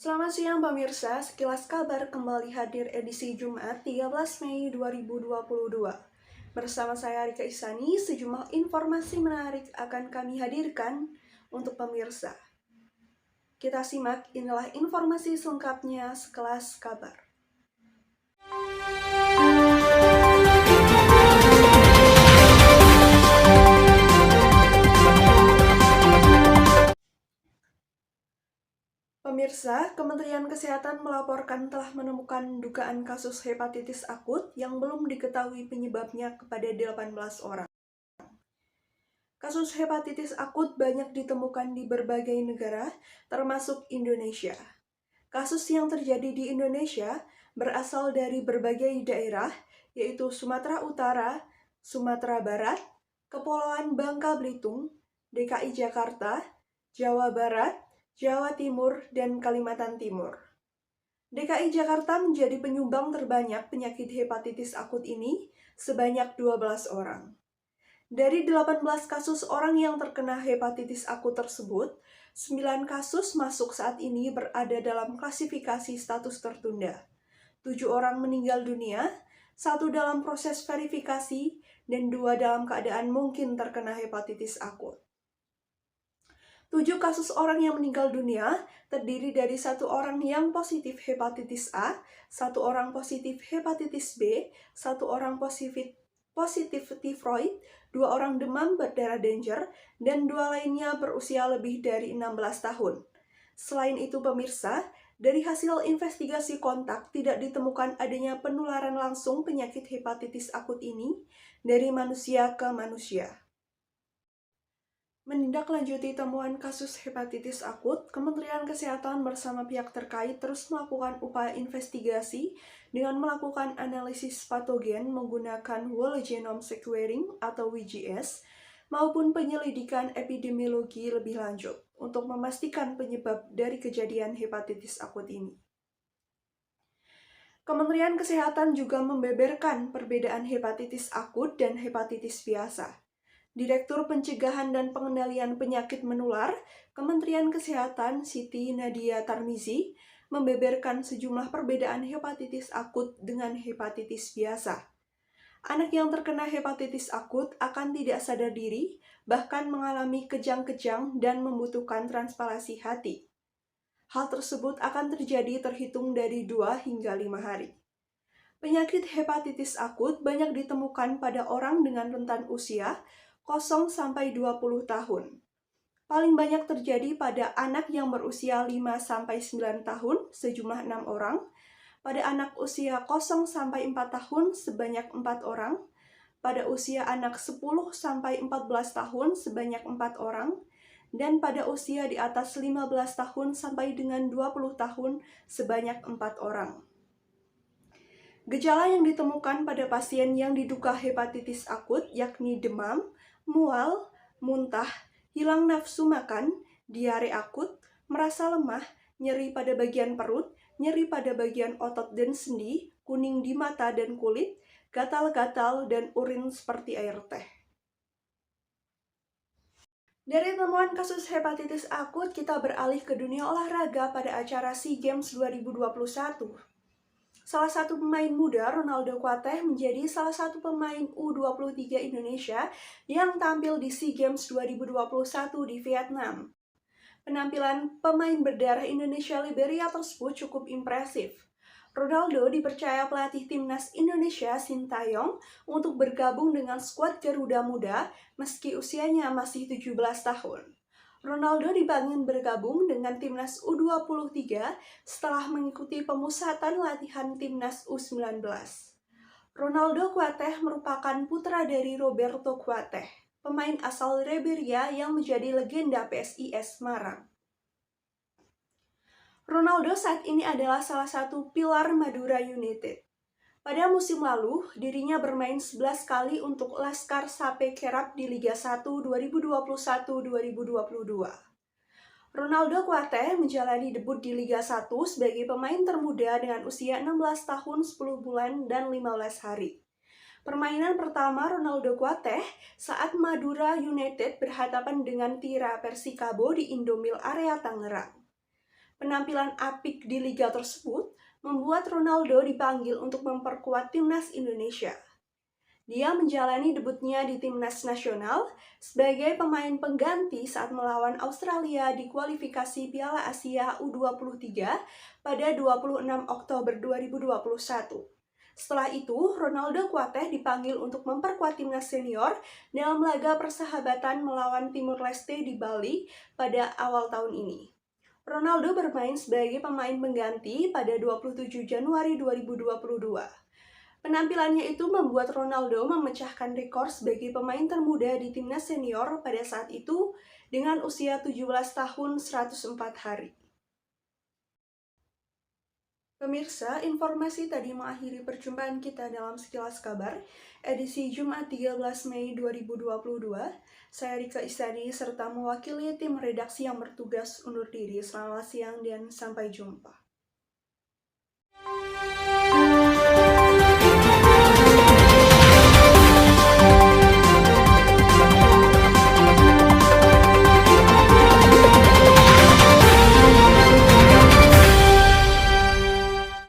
Selamat siang pemirsa, sekilas kabar kembali hadir edisi Jumat 13 Mei 2022. Bersama saya Rika Isani, sejumlah informasi menarik akan kami hadirkan untuk pemirsa. Kita simak, inilah informasi selengkapnya sekelas kabar. Pemirsa, Kementerian Kesehatan melaporkan telah menemukan dugaan kasus hepatitis akut yang belum diketahui penyebabnya kepada 18 orang. Kasus hepatitis akut banyak ditemukan di berbagai negara, termasuk Indonesia. Kasus yang terjadi di Indonesia berasal dari berbagai daerah, yaitu Sumatera Utara, Sumatera Barat, Kepulauan Bangka Belitung, DKI Jakarta, Jawa Barat, Jawa Timur, dan Kalimantan Timur. DKI Jakarta menjadi penyumbang terbanyak penyakit hepatitis akut ini, sebanyak 12 orang. Dari 18 kasus orang yang terkena hepatitis akut tersebut, 9 kasus masuk saat ini berada dalam klasifikasi status tertunda. 7 orang meninggal dunia, 1 dalam proses verifikasi, dan 2 dalam keadaan mungkin terkena hepatitis akut. 7 kasus orang yang meninggal dunia terdiri dari 1 orang yang positif hepatitis A, 1 orang positif hepatitis B, 1 orang positif tifoid, 2 orang demam berdarah Danger, dan 2 lainnya berusia lebih dari 16 tahun. Selain itu pemirsa, dari hasil investigasi kontak tidak ditemukan adanya penularan langsung penyakit hepatitis akut ini dari manusia ke manusia. Menindaklanjuti temuan kasus hepatitis akut, Kementerian Kesehatan bersama pihak terkait terus melakukan upaya investigasi dengan melakukan analisis patogen menggunakan whole genome sequencing atau WGS maupun penyelidikan epidemiologi lebih lanjut untuk memastikan penyebab dari kejadian hepatitis akut ini. Kementerian Kesehatan juga membeberkan perbedaan hepatitis akut dan hepatitis biasa. Direktur Pencegahan dan Pengendalian Penyakit Menular, Kementerian Kesehatan Siti Nadia Tarmizi, membeberkan sejumlah perbedaan hepatitis akut dengan hepatitis biasa. Anak yang terkena hepatitis akut akan tidak sadar diri, bahkan mengalami kejang-kejang dan membutuhkan transplantasi hati. Hal tersebut akan terjadi terhitung dari 2 hingga 5 hari. Penyakit hepatitis akut banyak ditemukan pada orang dengan rentan usia 0-20 tahun. Paling banyak terjadi pada anak yang berusia 5-9 tahun, sejumlah 6 orang, pada anak usia 0-4 tahun, sebanyak 4 orang, pada usia anak 10-14 tahun, sebanyak 4 orang, dan pada usia di atas 15 tahun sampai dengan 20 tahun, sebanyak 4 orang. Gejala yang ditemukan pada pasien yang diduga hepatitis akut yakni demam, mual, muntah, hilang nafsu makan, diare akut, merasa lemah, nyeri pada bagian perut, nyeri pada bagian otot dan sendi, kuning di mata dan kulit, gatal-gatal, dan urin seperti air teh. Dari temuan kasus hepatitis akut, kita beralih ke dunia olahraga pada acara SEA Games 2021. Salah satu pemain muda, Ronaldo Kuateh, menjadi salah satu pemain U23 Indonesia yang tampil di SEA Games 2021 di Vietnam. Penampilan pemain berdarah Indonesia Liberia tersebut cukup impresif. Ronaldo dipercaya pelatih timnas Indonesia Sintayong untuk bergabung dengan skuad Garuda Muda meski usianya masih 17 tahun. Ronaldo dipanggil bergabung dengan timnas U23 setelah mengikuti pemusatan latihan timnas U19. Ronaldo Kuateh merupakan putra dari Roberto Kuateh, pemain asal Liberia yang menjadi legenda PSIS Semarang. Ronaldo saat ini adalah salah satu pilar Madura United. Pada musim lalu, dirinya bermain 11 kali untuk Laskar Sape Kerap di Liga 1 2021-2022. Ronaldo Kuateh menjalani debut di Liga 1 sebagai pemain termuda dengan usia 16 tahun 10 bulan dan 15 hari. Permainan pertama Ronaldo Kuateh saat Madura United berhadapan dengan Tira Persikabo di Indomil area Tangerang. Penampilan apik di liga tersebut membuat Ronaldo dipanggil untuk memperkuat timnas Indonesia. Dia menjalani debutnya di timnas nasional sebagai pemain pengganti saat melawan Australia di kualifikasi Piala Asia U23 pada 26 Oktober 2021. Setelah itu, Ronaldo Kuateh dipanggil untuk memperkuat timnas senior dalam laga persahabatan melawan Timur Leste di Bali pada awal tahun ini. Ronaldo bermain sebagai pemain pengganti pada 27 Januari 2022. Penampilannya itu membuat Ronaldo memecahkan rekor sebagai pemain termuda di timnas senior pada saat itu dengan usia 17 tahun 104 hari. Pemirsa, informasi tadi mengakhiri perjumpaan kita dalam Sekilas Kabar, edisi Jumat 13 Mei 2022. Saya Rika Isani serta mewakili tim redaksi yang bertugas undur diri. Selamat siang dan sampai jumpa.